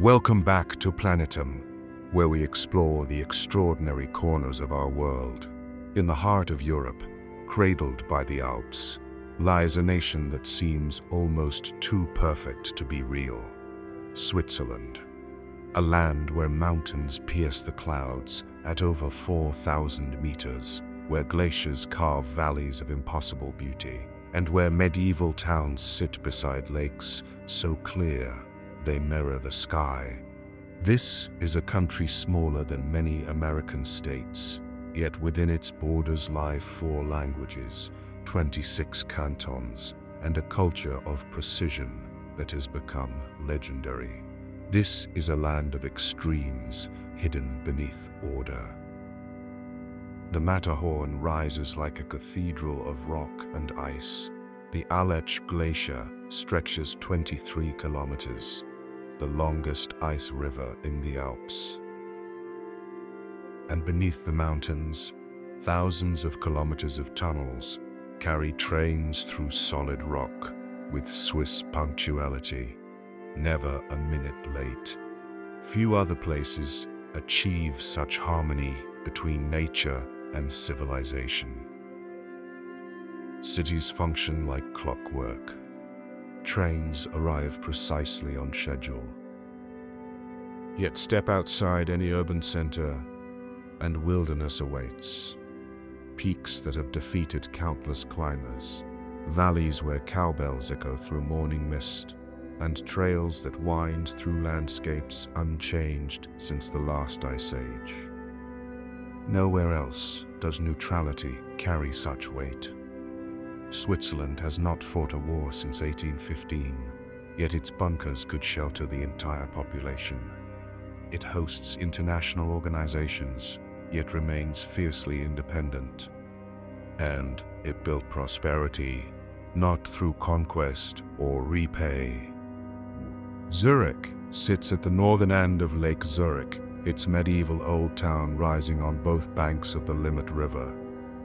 Welcome back to Planetum, where we explore the extraordinary corners of our world. In the heart of Europe, cradled by the Alps, lies a nation that seems almost too perfect to be real. Switzerland. A land where mountains pierce the clouds at over 4,000 meters, where glaciers carve valleys of impossible beauty, and where medieval towns sit beside lakes so clear they mirror the sky. This is a country smaller than many American states, yet within its borders lie 4 languages, 26 cantons, and a culture of precision that has become legendary. This is a land of extremes hidden beneath order. The Matterhorn rises like a cathedral of rock and ice. The Aletsch Glacier stretches 23 kilometers, the longest ice river in the Alps. And beneath the mountains, thousands of kilometers of tunnels carry trains through solid rock with Swiss punctuality, never a minute late. Few other places achieve such harmony between nature and civilization. Cities function like clockwork. Trains arrive precisely on schedule. Yet step outside any urban center, and wilderness awaits. Peaks that have defeated countless climbers, valleys where cowbells echo through morning mist, and trails that wind through landscapes unchanged since the last ice age. Nowhere else does neutrality carry such weight. Switzerland has not fought a war since 1815, yet its bunkers could shelter the entire population. It hosts international organizations, yet remains fiercely independent. And it built prosperity, not through conquest or repay. Zürich sits at the northern end of Lake Zurich, its medieval old town rising on both banks of the Limmat River.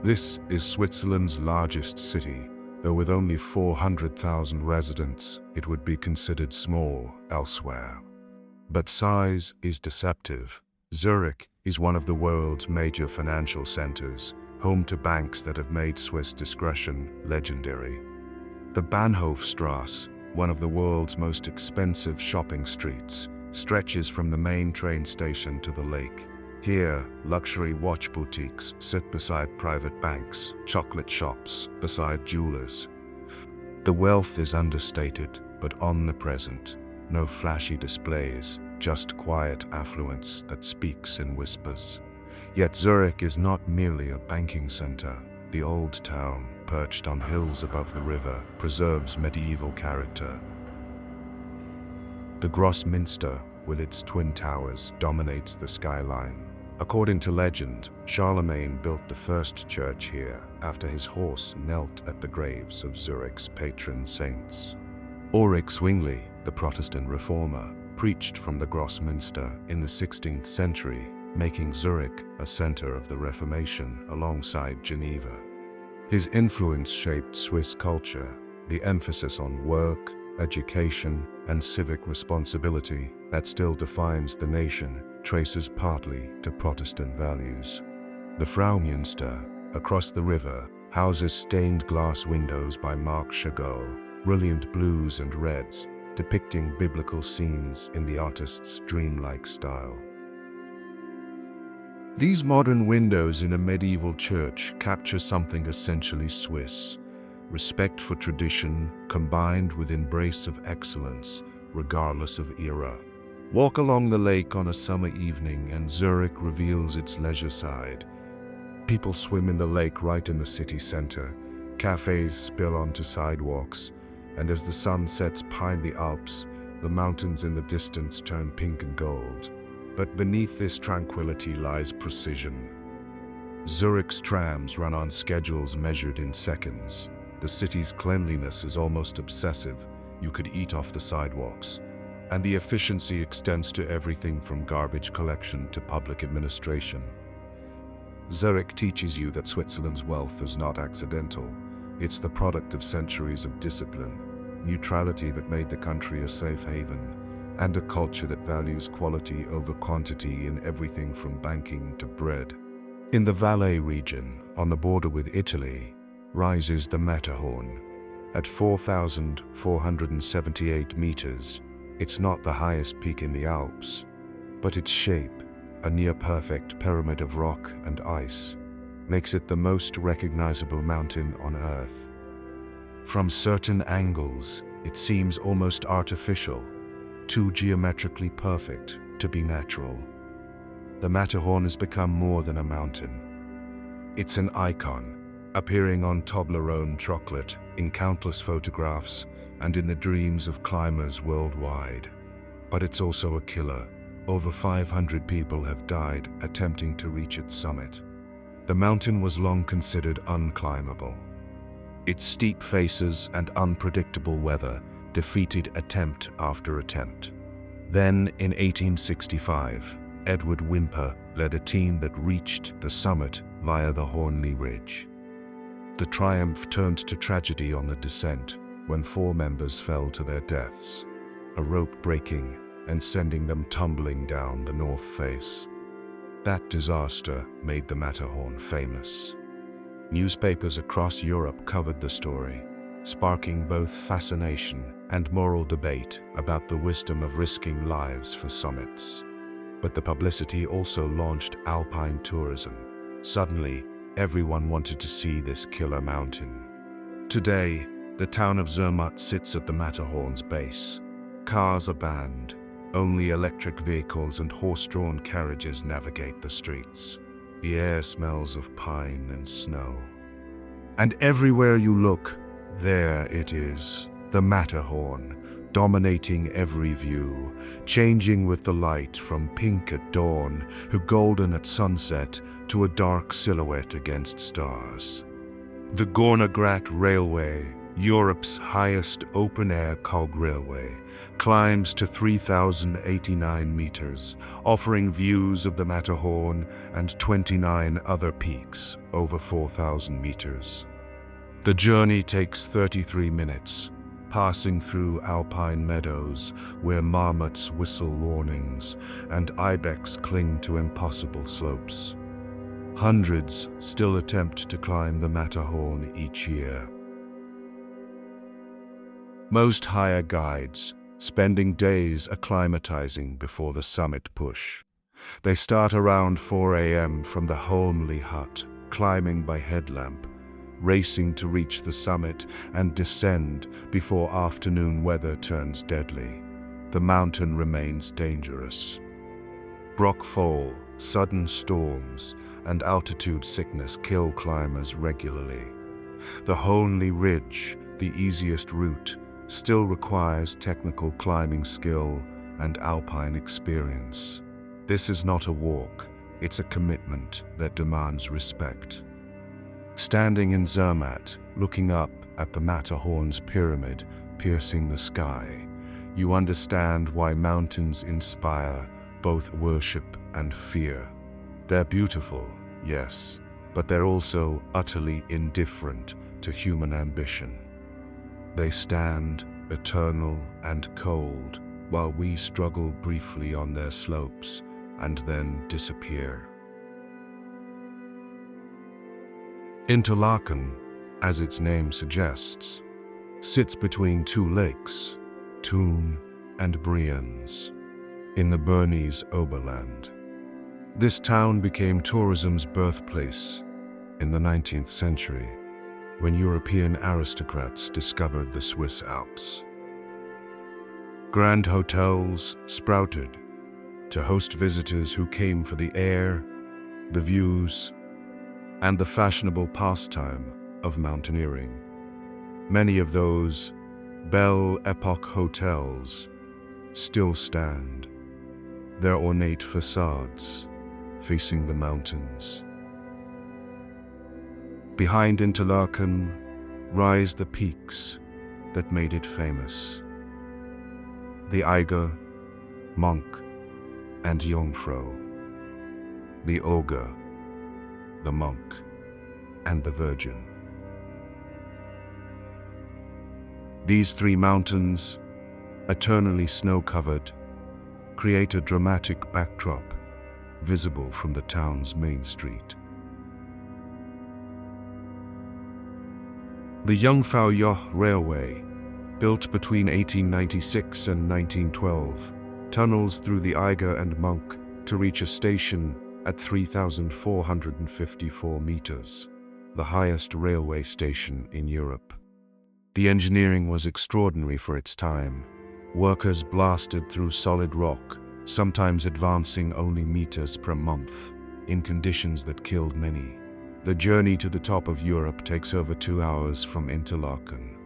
This is Switzerland's largest city, though with only 400,000 residents, it would be considered small elsewhere. But size is deceptive. Zurich is one of the world's major financial centers, home to banks that have made Swiss discretion legendary. The Bahnhofstrasse, one of the world's most expensive shopping streets, stretches from the main train station to the lake. Here, luxury watch boutiques sit beside private banks, chocolate shops beside jewelers. The wealth is understated, but omnipresent. No flashy displays, just quiet affluence that speaks in whispers. Yet Zurich is not merely a banking center. The old town, perched on hills above the river, preserves medieval character. The Grossmünster, with its twin towers, dominates the skyline. According to legend, Charlemagne built the first church here after his horse knelt at the graves of Zurich's patron saints. Ulrich Zwingli, the Protestant reformer, preached from the Grossmünster in the 16th century, making Zurich a center of the Reformation alongside Geneva. His influence shaped Swiss culture, the emphasis on work, education, and civic responsibility that still defines the nation traces partly to Protestant values. The Fraumünster, across the river, houses stained glass windows by Marc Chagall, brilliant blues and reds, depicting biblical scenes in the artist's dreamlike style. These modern windows in a medieval church capture something essentially Swiss: respect for tradition combined with embrace of excellence, regardless of era. Walk along the lake on a summer evening and Zurich reveals its leisure side. People swim in the lake right in the city center. Cafes spill onto sidewalks, and as the sun sets behind the Alps, the mountains in the distance turn pink and gold. But beneath this tranquility lies precision. Zurich's trams run on schedules measured in seconds. The city's cleanliness is almost obsessive. You could eat off the sidewalks. And the efficiency extends to everything from garbage collection to public administration. Zurich teaches you that Switzerland's wealth is not accidental. It's the product of centuries of discipline, neutrality that made the country a safe haven, and a culture that values quality over quantity in everything from banking to bread. In the Valais region, on the border with Italy, rises the Matterhorn. At 4,478 meters, it's not the highest peak in the Alps, but its shape, a near-perfect pyramid of rock and ice, makes it the most recognizable mountain on Earth. From certain angles, it seems almost artificial, too geometrically perfect to be natural. The Matterhorn has become more than a mountain. It's an icon, appearing on Toblerone chocolate, in countless photographs, and in the dreams of climbers worldwide. But it's also a killer. Over 500 people have died attempting to reach its summit. The mountain was long considered unclimbable. Its steep faces and unpredictable weather defeated attempt after attempt. Then, in 1865, Edward Whymper led a team that reached the summit via the Hornley Ridge. The triumph turned to tragedy on the descent when 4 members fell to their deaths, a rope breaking and sending them tumbling down the north face. That disaster made the Matterhorn famous. Newspapers across Europe covered the story, sparking both fascination and moral debate about the wisdom of risking lives for summits. But the publicity also launched alpine tourism. Suddenly, everyone wanted to see this killer mountain. Today, the town of Zermatt sits at the Matterhorn's base. Cars are banned. Only electric vehicles and horse-drawn carriages navigate the streets. The air smells of pine and snow. And everywhere you look, there it is, the Matterhorn, dominating every view, changing with the light from pink at dawn to golden at sunset to a dark silhouette against stars. The Gornergrat Railway, Europe's highest open-air cog railway, climbs to 3,089 meters, offering views of the Matterhorn and 29 other peaks over 4,000 meters. The journey takes 33 minutes, passing through alpine meadows where marmots whistle warnings and ibex cling to impossible slopes. Hundreds still attempt to climb the Matterhorn each year. Most hire guides, spending days acclimatizing before the summit push. They start around 4 a.m. from the homely hut, climbing by headlamp, racing to reach the summit and descend before afternoon weather turns deadly. The mountain remains dangerous. Rockfall, sudden storms, and altitude sickness kill climbers regularly. The Hornley Ridge, the easiest route, still requires technical climbing skill and alpine experience. This is not a walk, it's a commitment that demands respect. Standing in Zermatt, looking up at the Matterhorn's pyramid piercing the sky, you understand why mountains inspire both worship and fear. They're beautiful, yes, but they're also utterly indifferent to human ambition. They stand eternal and cold while we struggle briefly on their slopes and then disappear. Interlaken, as its name suggests, sits between 2 lakes, Thun and Brienz, in the Bernese Oberland. This town became tourism's birthplace in the 19th century, when European aristocrats discovered the Swiss Alps. Grand hotels sprouted to host visitors who came for the air, the views, and the fashionable pastime of mountaineering. Many of those Belle Epoque hotels still stand, their ornate facades facing the mountains. Behind Interlaken rise the peaks that made it famous. The Eiger, Monk, and Jungfrau. The Ogre, the Monk, and the Virgin. These 3 mountains, eternally snow-covered create a dramatic backdrop visible from the town's main street. The Jungfrau Railway, built between 1896 and 1912, tunnels through the Eiger and Monk to reach a station at 3,454 meters, the highest railway station in Europe. The engineering was extraordinary for its time. Workers blasted through solid rock, sometimes advancing only meters per month, in conditions that killed many. The journey to the top of Europe takes over 2 hours from Interlaken.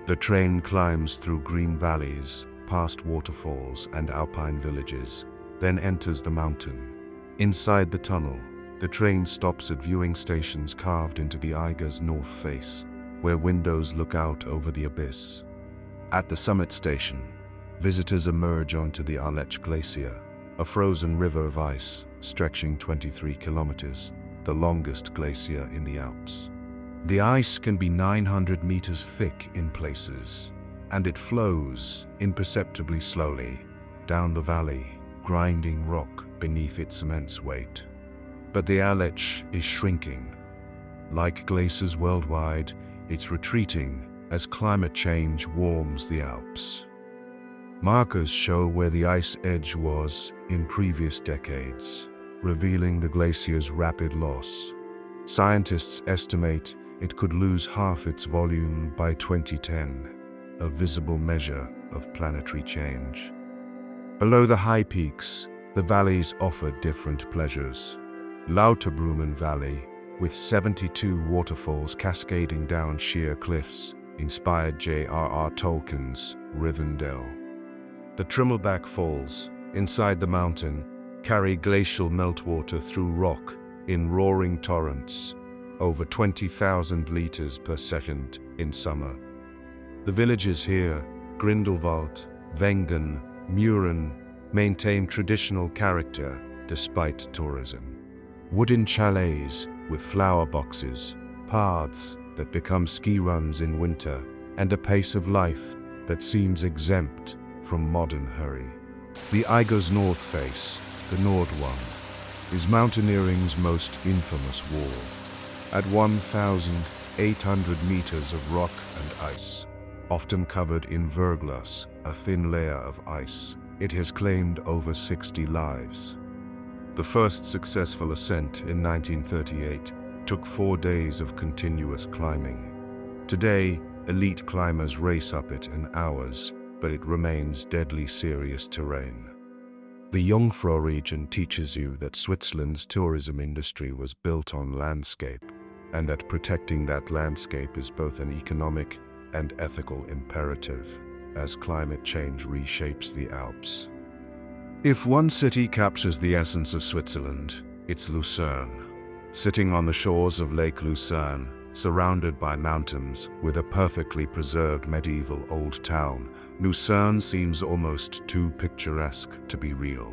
The train climbs through green valleys, past waterfalls and alpine villages, then enters the mountain. Inside the tunnel, the train stops at viewing stations carved into the Eiger's north face, where windows look out over the abyss. At the summit station, visitors emerge onto the Aletsch Glacier, a frozen river of ice stretching 23 kilometers, the longest glacier in the Alps. The ice can be 900 meters thick in places, and it flows imperceptibly slowly down the valley, grinding rock beneath its immense weight. But the Aletsch is shrinking. Like glaciers worldwide, it's retreating as climate change warms the Alps. Markers show where the ice edge was in previous decades, revealing the glacier's rapid loss. Scientists estimate it could lose half its volume by 2010, a visible measure of planetary change. Below the high peaks, the valleys offer different pleasures. Lauterbrunnen Valley, with 72 waterfalls cascading down sheer cliffs, inspired J.R.R. Tolkien's Rivendell. The Trimmelback Falls, inside the mountain, carry glacial meltwater through rock in roaring torrents, over 20,000 liters per second in summer. The villages here, Grindelwald, Wengen, Muren, maintain traditional character despite tourism. Wooden chalets with flower boxes, paths that become ski runs in winter, and a pace of life that seems exempt from modern hurry. The Eiger's north face, the Nordwand, is mountaineering's most infamous wall. At 1,800 meters of rock and ice, often covered in verglas, a thin layer of ice, it has claimed over 60 lives. The first successful ascent in 1938 took 4 days of continuous climbing. Today, elite climbers race up it in hours, but it remains deadly serious terrain. The Jungfrau region teaches you that Switzerland's tourism industry was built on landscape, and that protecting that landscape is both an economic and ethical imperative as climate change reshapes the Alps. If one city captures the essence of Switzerland, it's Lucerne. Sitting on the shores of Lake Lucerne, surrounded by mountains, with a perfectly preserved medieval old town, Lucerne seems almost too picturesque to be real.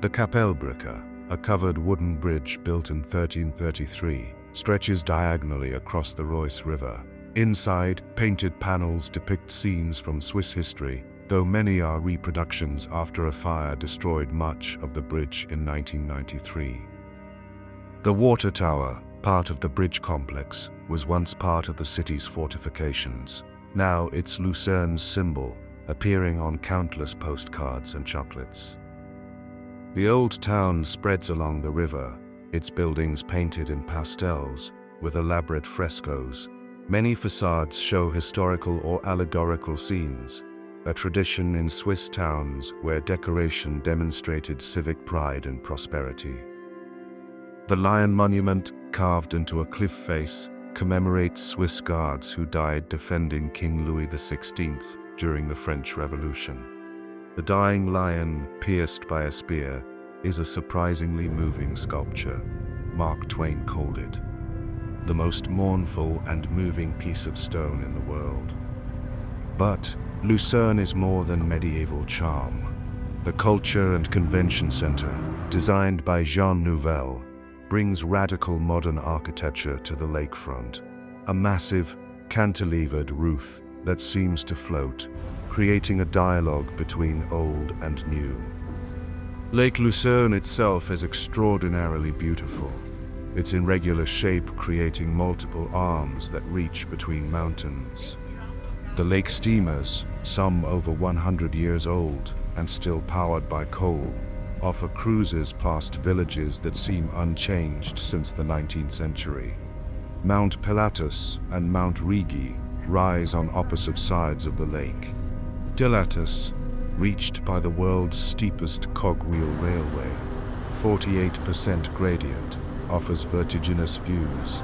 The Kapellbrücke, a covered wooden bridge built in 1333, stretches diagonally across the Reuss River. Inside, painted panels depict scenes from Swiss history, though many are reproductions after a fire destroyed much of the bridge in 1993. The water tower, part of the bridge complex, was once part of the city's fortifications. Now it's Lucerne's symbol, appearing on countless postcards and chocolates. The old town spreads along the river, its buildings painted in pastels, with elaborate frescoes. Many facades show historical or allegorical scenes, a tradition in Swiss towns where decoration demonstrated civic pride and prosperity. The lion monument, carved into a cliff face, commemorates Swiss guards who died defending King Louis XVI during the French Revolution. The dying lion, pierced by a spear, is a surprisingly moving sculpture. Mark Twain called it the most mournful and moving piece of stone in the world. But Lucerne is more than medieval charm. The Culture and Convention Center, designed by Jean Nouvel, brings radical modern architecture to the lakefront. A massive, cantilevered roof that seems to float, creating a dialogue between old and new. Lake Lucerne itself is extraordinarily beautiful, its irregular shape creating multiple arms that reach between mountains. The lake steamers, some over 100 years old and still powered by coal, offer cruises past villages that seem unchanged since the 19th century. Mount Pilatus and Mount Rigi rise on opposite sides of the lake. Pilatus, reached by the world's steepest cogwheel railway, 48% gradient, offers vertiginous views.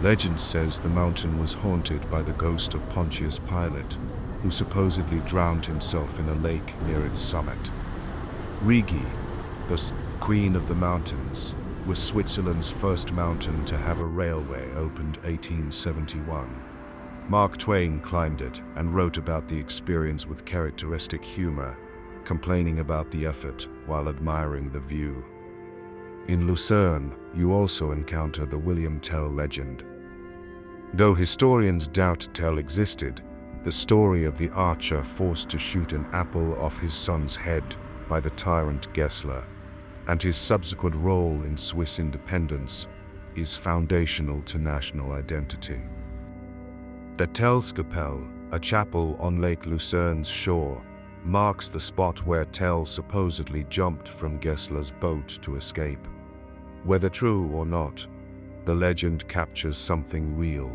Legend says the mountain was haunted by the ghost of Pontius Pilate, who supposedly drowned himself in a lake near its summit. Rigi, the queen of the mountains, was Switzerland's first mountain to have a railway, opened 1871. Mark Twain climbed it and wrote about the experience with characteristic humor, complaining about the effort while admiring the view. In Lucerne, you also encounter the William Tell legend. Though historians doubt Tell existed, the story of the archer forced to shoot an apple off his son's head by the tyrant Gessler, and his subsequent role in Swiss independence, is foundational to national identity. The Tellskapelle, a chapel on Lake Lucerne's shore, marks the spot where Tell supposedly jumped from Gessler's boat to escape. Whether true or not, the legend captures something real: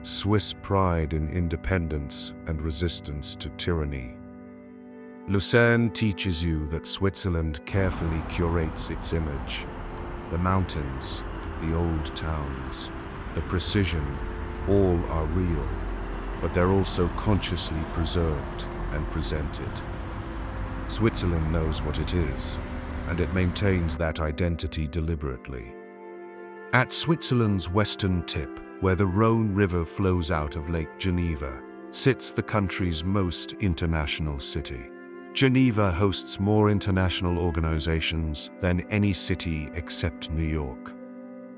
Swiss pride in independence and resistance to tyranny. Lucerne teaches you that Switzerland carefully curates its image. The mountains, the old towns, the precision, all are real, but they're also consciously preserved and presented. Switzerland knows what it is, and it maintains that identity deliberately. At Switzerland's western tip, where the Rhone River flows out of Lake Geneva, sits the country's most international city. Geneva hosts more international organizations than any city except New York.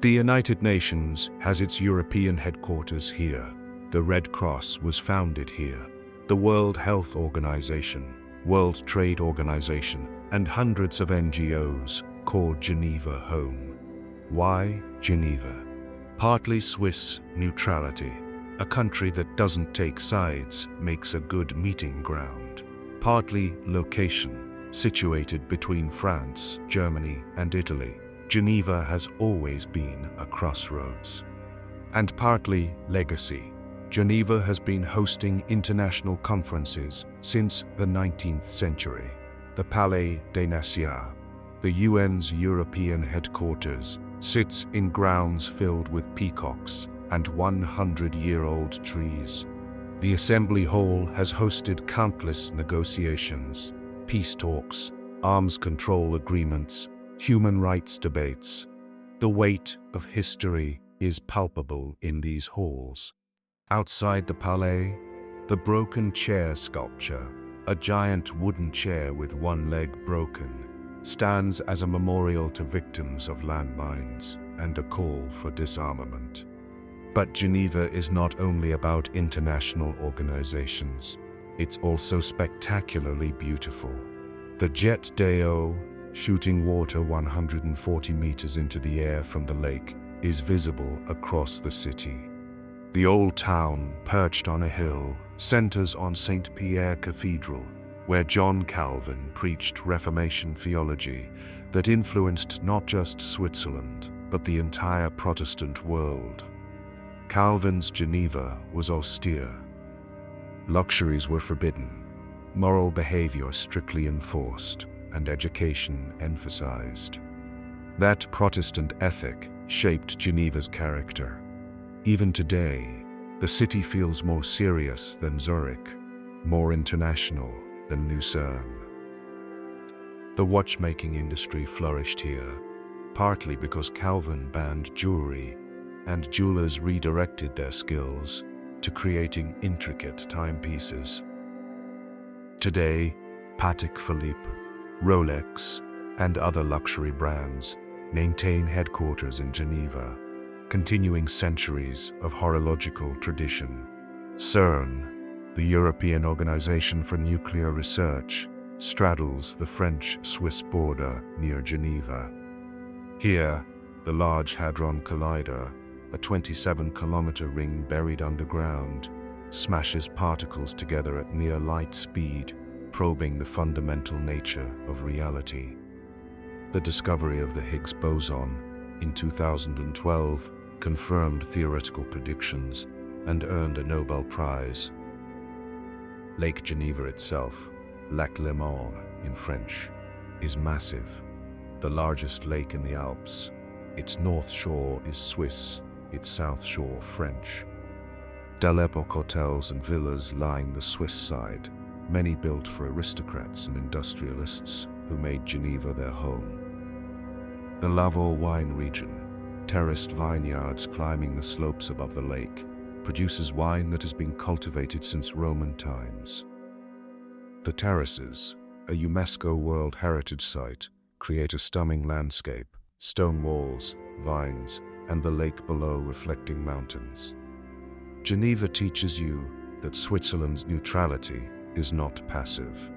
The United Nations has its European headquarters here. The Red Cross was founded here. The World Health Organization, World Trade Organization, and hundreds of NGOs call Geneva home. Why Geneva? Partly Swiss neutrality. A country that doesn't take sides makes a good meeting ground. Partly location. Situated between France, Germany, and Italy, Geneva has always been a crossroads. And partly legacy. Geneva has been hosting international conferences since the 19th century. The Palais des Nations, the UN's European headquarters, sits in grounds filled with peacocks and 100-year-old trees. The Assembly Hall has hosted countless negotiations, peace talks, arms control agreements, human rights debates. The weight of history is palpable in these halls. Outside the Palais, the broken chair sculpture, a giant wooden chair with one leg broken, stands as a memorial to victims of landmines and a call for disarmament. But Geneva is not only about international organizations, it's also spectacularly beautiful. The Jet d'Eau, shooting water 140 meters into the air from the lake, is visible across the city. The old town, perched on a hill, centers on St. Pierre Cathedral, where John Calvin preached Reformation theology that influenced not just Switzerland, but the entire Protestant world. Calvin's Geneva was austere. Luxuries were forbidden, moral behavior strictly enforced, and education emphasized. That Protestant ethic shaped Geneva's character. Even today, the city feels more serious than Zurich, more international than Lucerne. The watchmaking industry flourished here, partly because Calvin banned jewelry, and jewelers redirected their skills to creating intricate timepieces. Today, Patek Philippe, Rolex, and other luxury brands maintain headquarters in Geneva, continuing centuries of horological tradition. CERN, the the European Organization for Nuclear Research, straddles the French-Swiss border near Geneva. Here, the Large Hadron Collider, a 27-kilometer ring buried underground, smashes particles together at near light speed, probing the fundamental nature of reality. The discovery of the Higgs boson in 2012 confirmed theoretical predictions and earned a Nobel Prize. Lake Geneva itself, Lac Léman in French, is massive, the largest lake in the Alps. Its north shore is Swiss, its south shore French. Belle Epoque hotels and villas line the Swiss side, many built for aristocrats and industrialists who made Geneva their home. The Lavaux wine region, terraced vineyards climbing the slopes above the lake, produces wine that has been cultivated since Roman times. The terraces, a UNESCO World Heritage Site, create a stunning landscape, stone walls, vines, and the lake below reflecting mountains. Geneva teaches you that Switzerland's neutrality is not passive.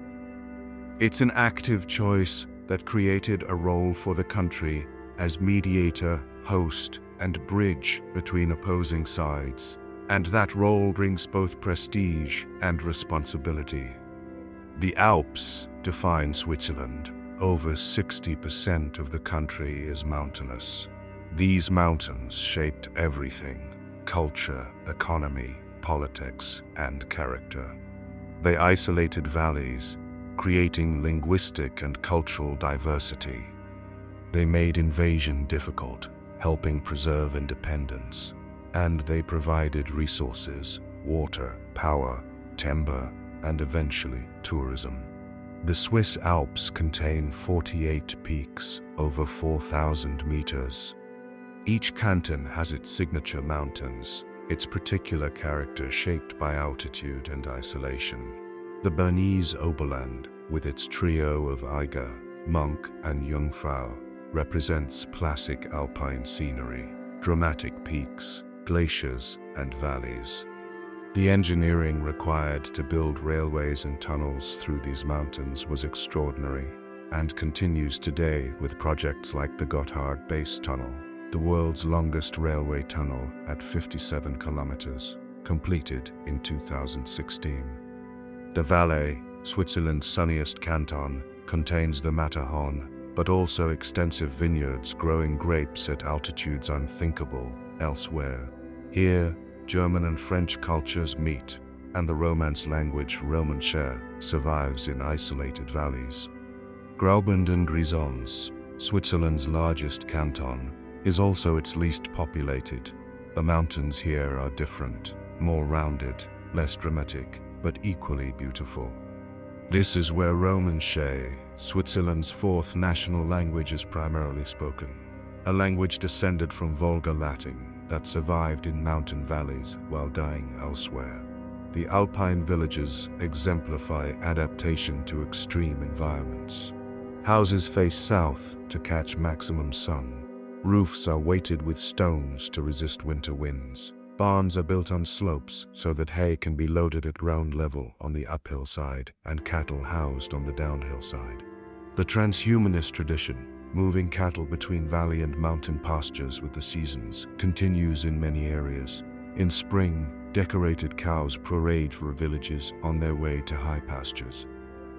It's an active choice that created a role for the country as mediator, host, and bridge between opposing sides, and that role brings both prestige and responsibility. The Alps define Switzerland. Over 60% of the country is mountainous. These mountains shaped everything: culture, economy, politics, and character. They isolated valleys, creating linguistic and cultural diversity. They made invasion difficult, helping preserve independence. And they provided resources: water, power, timber, and eventually tourism. The Swiss Alps contain 48 peaks, over 4,000 meters. Each canton has its signature mountains, its particular character shaped by altitude and isolation. The Bernese Oberland, with its trio of Eiger, Monk, and Jungfrau, represents classic alpine scenery, dramatic peaks, glaciers, and valleys. The engineering required to build railways and tunnels through these mountains was extraordinary, and continues today with projects like the Gotthard Base Tunnel, the world's longest railway tunnel at 57 kilometers, completed in 2016. The Valais, Switzerland's sunniest canton, contains the Matterhorn, but also extensive vineyards growing grapes at altitudes unthinkable elsewhere. Here, German and French cultures meet, and the Romance language Romanche survives in isolated valleys. Graubünden Grisons, Switzerland's largest canton, is also its least populated. The mountains here are different, more rounded, less dramatic, but equally beautiful. This is where Romanche, Switzerland's fourth national language, is primarily spoken, a language descended from Volga Latin that survived in mountain valleys while dying elsewhere. The alpine villages exemplify adaptation to extreme environments. Houses face south to catch maximum sun. Roofs are weighted with stones to resist winter winds. Barns are built on slopes so that hay can be loaded at ground level on the uphill side and cattle housed on the downhill side. The transhumanist tradition, moving cattle between valley and mountain pastures with the seasons, continues in many areas. In spring, decorated cows parade through villages on their way to high pastures.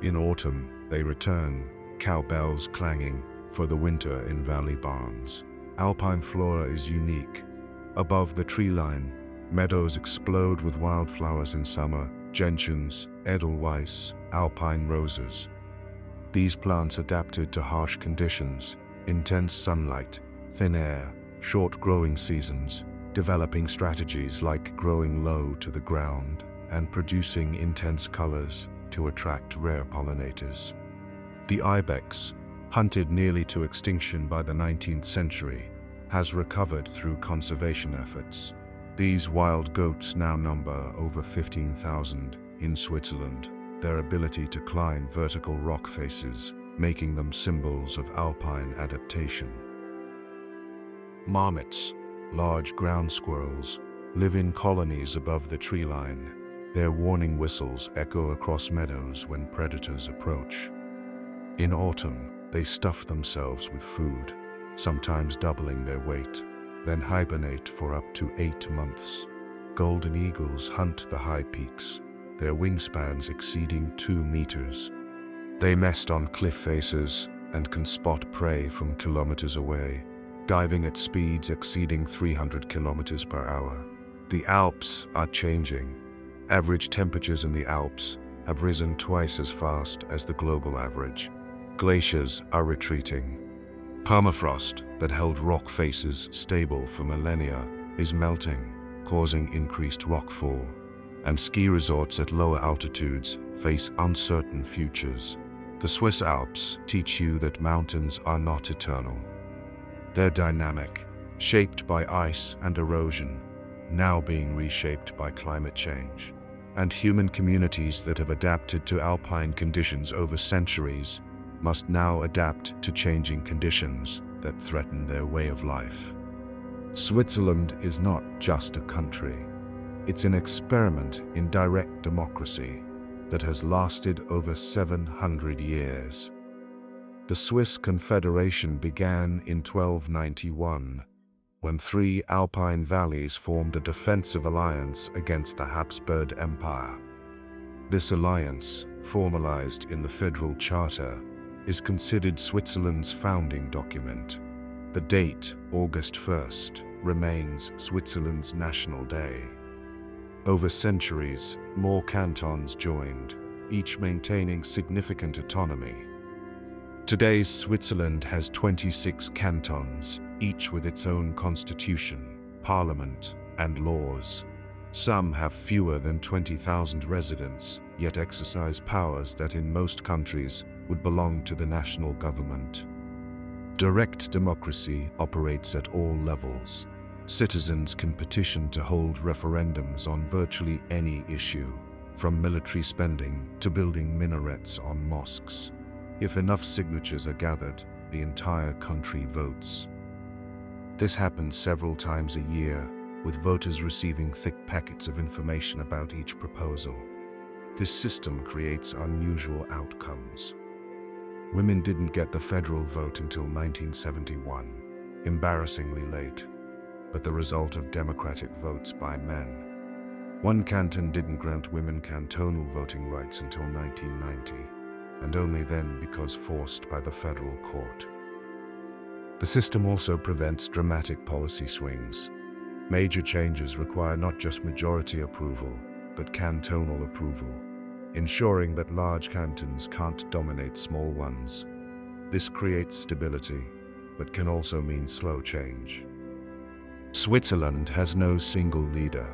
In autumn, they return, cowbells clanging, for the winter in valley barns. Alpine flora is unique. Above the tree line, meadows explode with wildflowers in summer: gentians, edelweiss, alpine roses. These plants adapted to harsh conditions, intense sunlight, thin air, short growing seasons, developing strategies like growing low to the ground and producing intense colors to attract rare pollinators. The ibex, hunted nearly to extinction by the 19th century, has recovered through conservation efforts. These wild goats now number over 15,000 in Switzerland. Their ability to climb vertical rock faces, making them symbols of alpine adaptation. Marmots, large ground squirrels, live in colonies above the tree line. Their warning whistles echo across meadows when predators approach. In autumn, they stuff themselves with food, sometimes doubling their weight, then hibernate for up to 8 months. Golden eagles hunt the high peaks, their wingspans exceeding 2 meters. They nest on cliff faces and can spot prey from kilometers away, diving at speeds exceeding 300 kilometers per hour. The Alps are changing. Average temperatures in the Alps have risen twice as fast as the global average. Glaciers are retreating. Permafrost that held rock faces stable for millennia is melting, causing increased rockfall, and ski resorts at lower altitudes face uncertain futures. The Swiss Alps teach you that mountains are not eternal. They're dynamic, shaped by ice and erosion, now being reshaped by climate change. And human communities that have adapted to alpine conditions over centuries must now adapt to changing conditions that threaten their way of life. Switzerland is not just a country. It's an experiment in direct democracy that has lasted over 700 years. The Swiss Confederation began in 1291, when 3 alpine valleys formed a defensive alliance against the Habsburg Empire. This alliance, formalized in the Federal Charter, is considered Switzerland's founding document. The date, August 1st, remains Switzerland's national day. Over centuries, more cantons joined, each maintaining significant autonomy. Today's Switzerland has 26 cantons, each with its own constitution, parliament, and laws. Some have fewer than 20,000 residents, yet exercise powers that in most countries would belong to the national government. Direct democracy operates at all levels. Citizens can petition to hold referendums on virtually any issue, from military spending to building minarets on mosques. If enough signatures are gathered, the entire country votes. This happens several times a year, with voters receiving thick packets of information about each proposal. This system creates unusual outcomes. Women didn't get the federal vote until 1971, embarrassingly late, but the result of democratic votes by men. One canton didn't grant women cantonal voting rights until 1990, and only then because forced by the federal court. The system also prevents dramatic policy swings. Major changes require not just majority approval, but cantonal approval, ensuring that large cantons can't dominate small ones. This creates stability, but can also mean slow change. Switzerland has no single leader.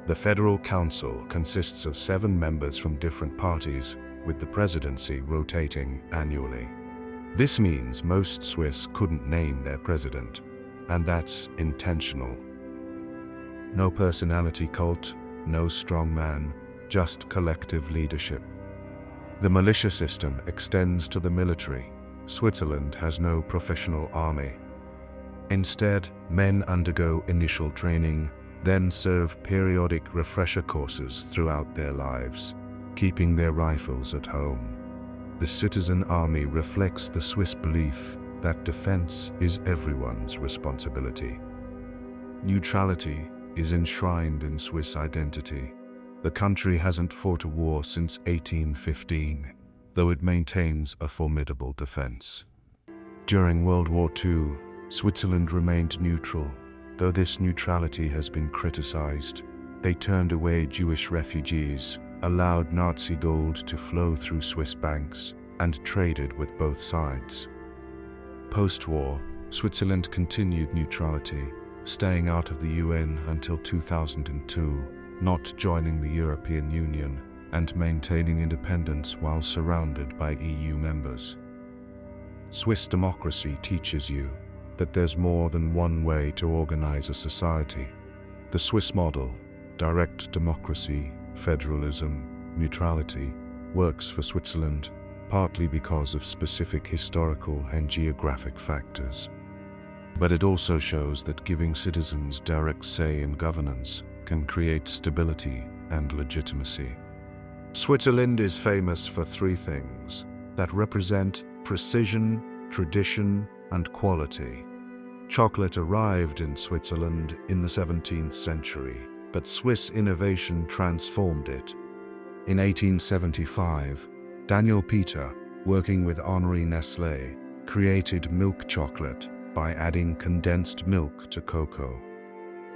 The Federal Council consists of 7 members from different parties, with the presidency rotating annually. This means most Swiss couldn't name their president, and that's intentional. No personality cult, no strong man, just collective leadership. The militia system extends to the military. Switzerland has no professional army. Instead, men undergo initial training, then serve periodic refresher courses throughout their lives, keeping their rifles at home. The citizen army reflects the Swiss belief that defense is everyone's responsibility. Neutrality is enshrined in Swiss identity. The country hasn't fought a war since 1815, though it maintains a formidable defense. During World War II, Switzerland remained neutral. Though this neutrality has been criticized, they turned away Jewish refugees, allowed Nazi gold to flow through Swiss banks, and traded with both sides. Post-war, Switzerland continued neutrality, staying out of the UN until 2002, not joining the European Union, and maintaining independence while surrounded by EU members. Swiss democracy teaches you that there's more than one way to organize a society. The Swiss model, direct democracy, federalism, neutrality, works for Switzerland, partly because of specific historical and geographic factors. But it also shows that giving citizens direct say in governance can create stability and legitimacy. Switzerland is famous for three things that represent precision, tradition, and quality. Chocolate arrived in Switzerland in the 17th century, but Swiss innovation transformed it. In 1875, Daniel Peter, working with Henri Nestlé, created milk chocolate by adding condensed milk to cocoa.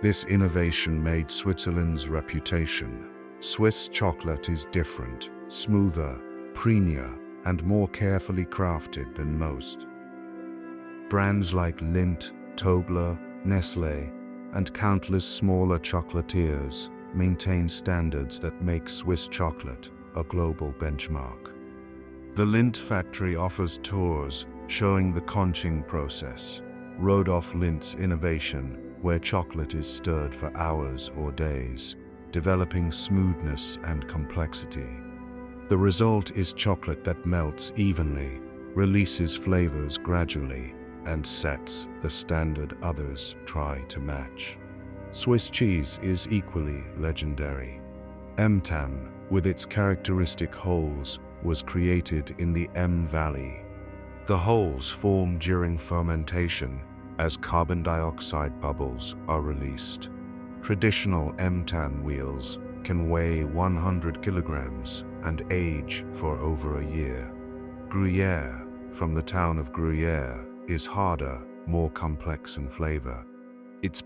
This innovation made Switzerland's reputation. Swiss chocolate is different, smoother, creamier, and more carefully crafted than most. Brands like Lindt, Tobler, Nestlé, and countless smaller chocolatiers maintain standards that make Swiss chocolate a global benchmark. The Lindt factory offers tours showing the conching process, Rodolphe Lindt's innovation, where chocolate is stirred for hours or days, developing smoothness and complexity. The result is chocolate that melts evenly, releases flavors gradually, and sets the standard others try to match. Swiss cheese is equally legendary. Emmental, with its characteristic holes, was created in the Em Valley. The holes form during fermentation as carbon dioxide bubbles are released. Traditional Emmental wheels can weigh 100 kilograms and age for over a year. Gruyere, from the town of Gruyere, is harder, more complex in flavor. It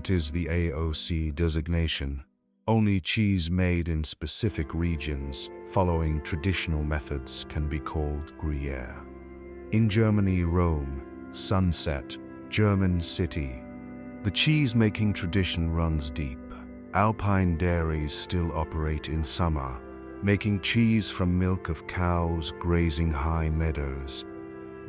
is the AOC designation. Only cheese made in specific regions following traditional methods can be called Gruyere. In Germany, Rome, Sunset, German city. The cheese-making tradition runs deep. Alpine dairies still operate in summer, making cheese from milk of cows grazing high meadows.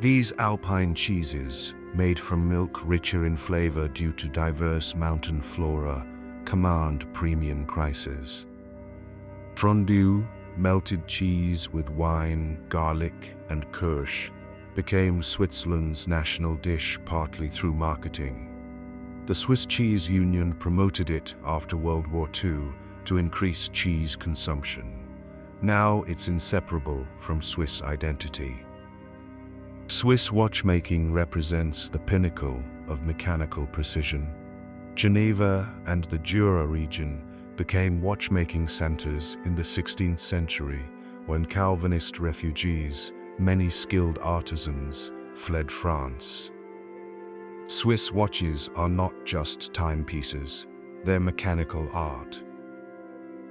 These alpine cheeses, made from milk richer in flavor due to diverse mountain flora, command premium prices. Fondue, melted cheese with wine, garlic, and kirsch, became Switzerland's national dish partly through marketing. The Swiss Cheese Union promoted it after World War II to increase cheese consumption. Now it's inseparable from Swiss identity. Swiss watchmaking represents the pinnacle of mechanical precision. Geneva and the Jura region became watchmaking centers in the 16th century when Calvinist refugees, many skilled artisans, fled France. Swiss watches are not just timepieces, they're mechanical art.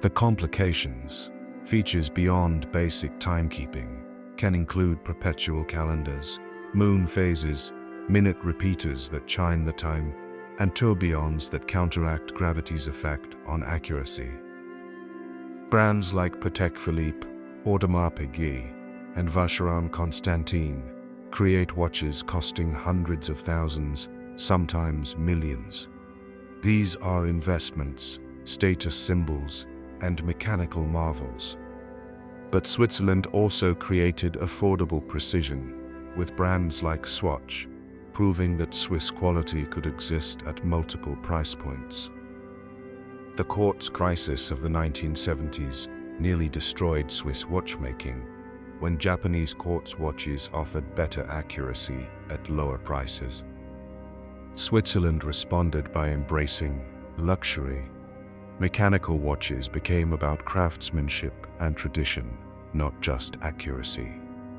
The complications, features beyond basic timekeeping, can include perpetual calendars, moon phases, minute repeaters that chime the time, and tourbillons that counteract gravity's effect on accuracy. Brands like Patek Philippe, Audemars Piguet, and Vacheron Constantin create watches costing hundreds of thousands, sometimes millions. These are investments, status symbols, and mechanical marvels. But Switzerland also created affordable precision, with brands like Swatch, proving that Swiss quality could exist at multiple price points. The quartz crisis of the 1970s nearly destroyed Swiss watchmaking, when Japanese quartz watches offered better accuracy at lower prices. Switzerland responded by embracing luxury. Mechanical watches became about craftsmanship and tradition, not just accuracy.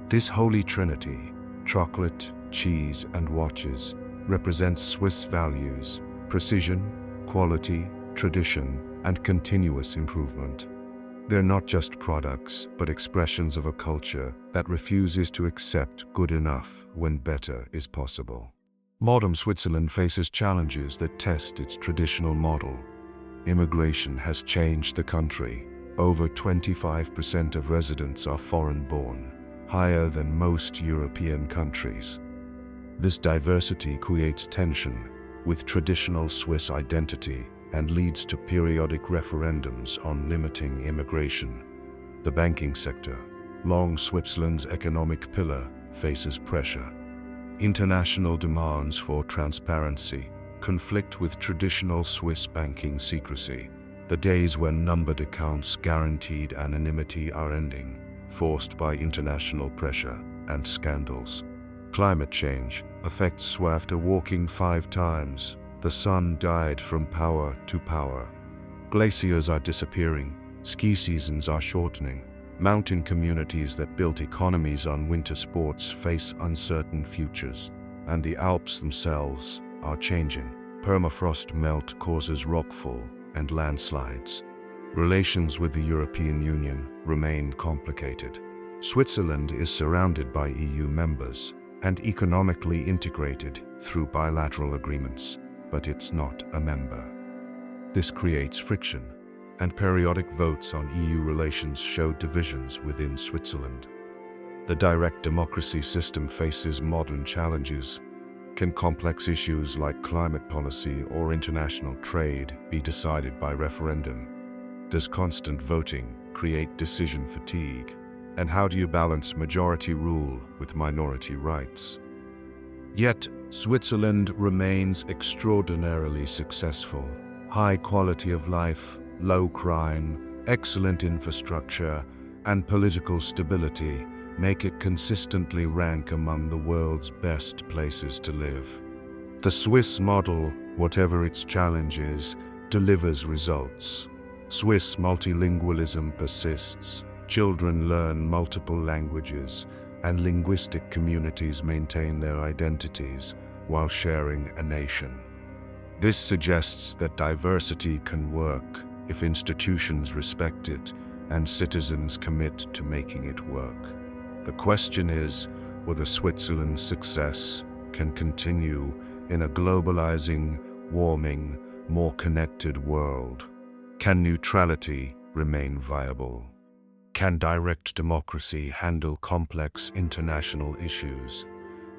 This holy trinity, chocolate, cheese, and watches, represents Swiss values: precision, quality, tradition, and continuous improvement. They're not just products, but expressions of a culture that refuses to accept good enough when better is possible. Modern Switzerland faces challenges that test its traditional model. Immigration has changed the country. Over 25% of residents are foreign-born, higher than most European countries. This diversity creates tension with traditional Swiss identity and leads to periodic referendums on limiting immigration. The banking sector, long Switzerland's economic pillar, faces pressure. International demands for transparency conflict with traditional Swiss banking secrecy. The The days when numbered accounts guaranteed anonymity are ending, forced by international pressure and scandals. Climate change affects SW after walking 5 times. The sun died from power to power. Glaciers are disappearing, ski seasons are shortening. Mountain communities that built economies on winter sports face uncertain futures, and the Alps themselves are changing. Permafrost melt causes rockfall and landslides. Relations with the European Union remain complicated. Switzerland is surrounded by EU members and economically integrated through bilateral agreements, but it's not a member. This creates friction, and periodic votes on EU relations show divisions within Switzerland. The direct democracy system faces modern challenges. Can complex issues like climate policy or international trade be decided by referendum? Does constant voting create decision fatigue? And how do you balance majority rule with minority rights? Yet, Switzerland remains extraordinarily successful. High quality of life, low crime, excellent infrastructure, and political stability make it consistently rank among the world's best places to live. The Swiss model, whatever its challenges, delivers results. Swiss multilingualism persists. Children learn multiple languages, and linguistic communities maintain their identities while sharing a nation. This suggests that diversity can work if institutions respect it and citizens commit to making it work. The question is whether Switzerland's success can continue in a globalizing, warming, more connected world. Can neutrality remain viable? Can direct democracy handle complex international issues?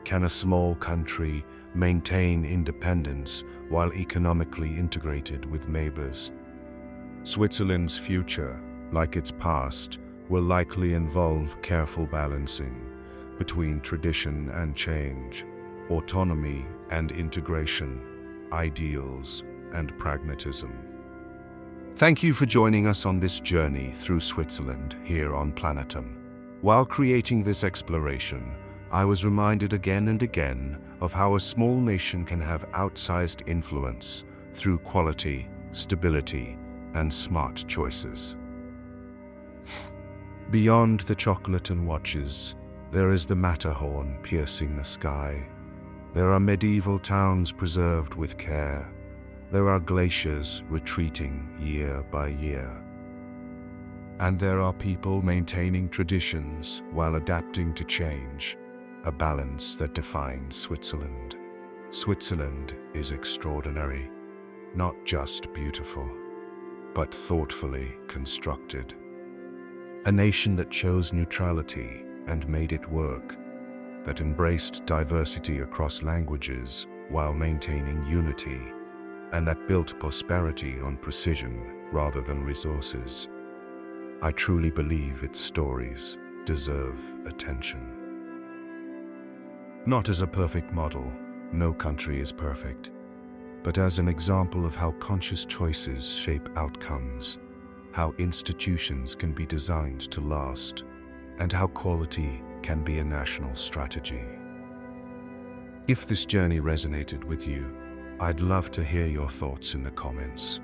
Can a small country maintain independence while economically integrated with neighbors? Switzerland's future, like its past, will likely involve careful balancing between tradition and change, autonomy and integration, ideals and pragmatism. Thank you for joining us on this journey through Switzerland here on Planetum. While creating this exploration, I was reminded again and again of how a small nation can have outsized influence through quality, stability, and smart choices. Beyond the chocolate and watches, there is the Matterhorn piercing the sky. There are medieval towns preserved with care. There are glaciers retreating year by year. And there are people maintaining traditions while adapting to change, a balance that defines Switzerland. Switzerland is extraordinary, not just beautiful, but thoughtfully constructed. A nation that chose neutrality and made it work, that embraced diversity across languages while maintaining unity, and that built prosperity on precision rather than resources. I truly believe its stories deserve attention. Not as a perfect model, no country is perfect, but as an example of how conscious choices shape outcomes, how institutions can be designed to last, and how quality can be a national strategy. If this journey resonated with you, I'd love to hear your thoughts in the comments.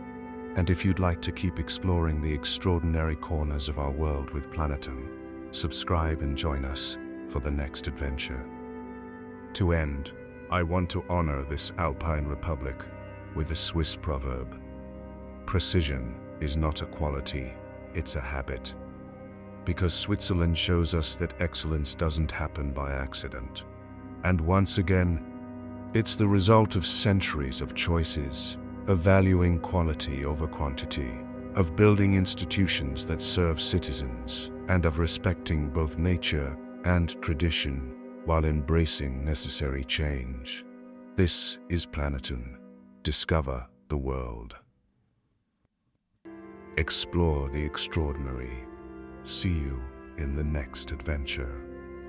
And if you'd like to keep exploring the extraordinary corners of our world with Planetum, subscribe and join us for the next adventure. To end, I want to honor this Alpine Republic with a Swiss proverb. Precision is not a quality, it's a habit. Because Switzerland shows us that excellence doesn't happen by accident. And once again, it's the result of centuries of choices, of valuing quality over quantity, of building institutions that serve citizens, and of respecting both nature and tradition while embracing necessary change. This is Planetum. Discover the world. Explore the extraordinary. See you in the next adventure.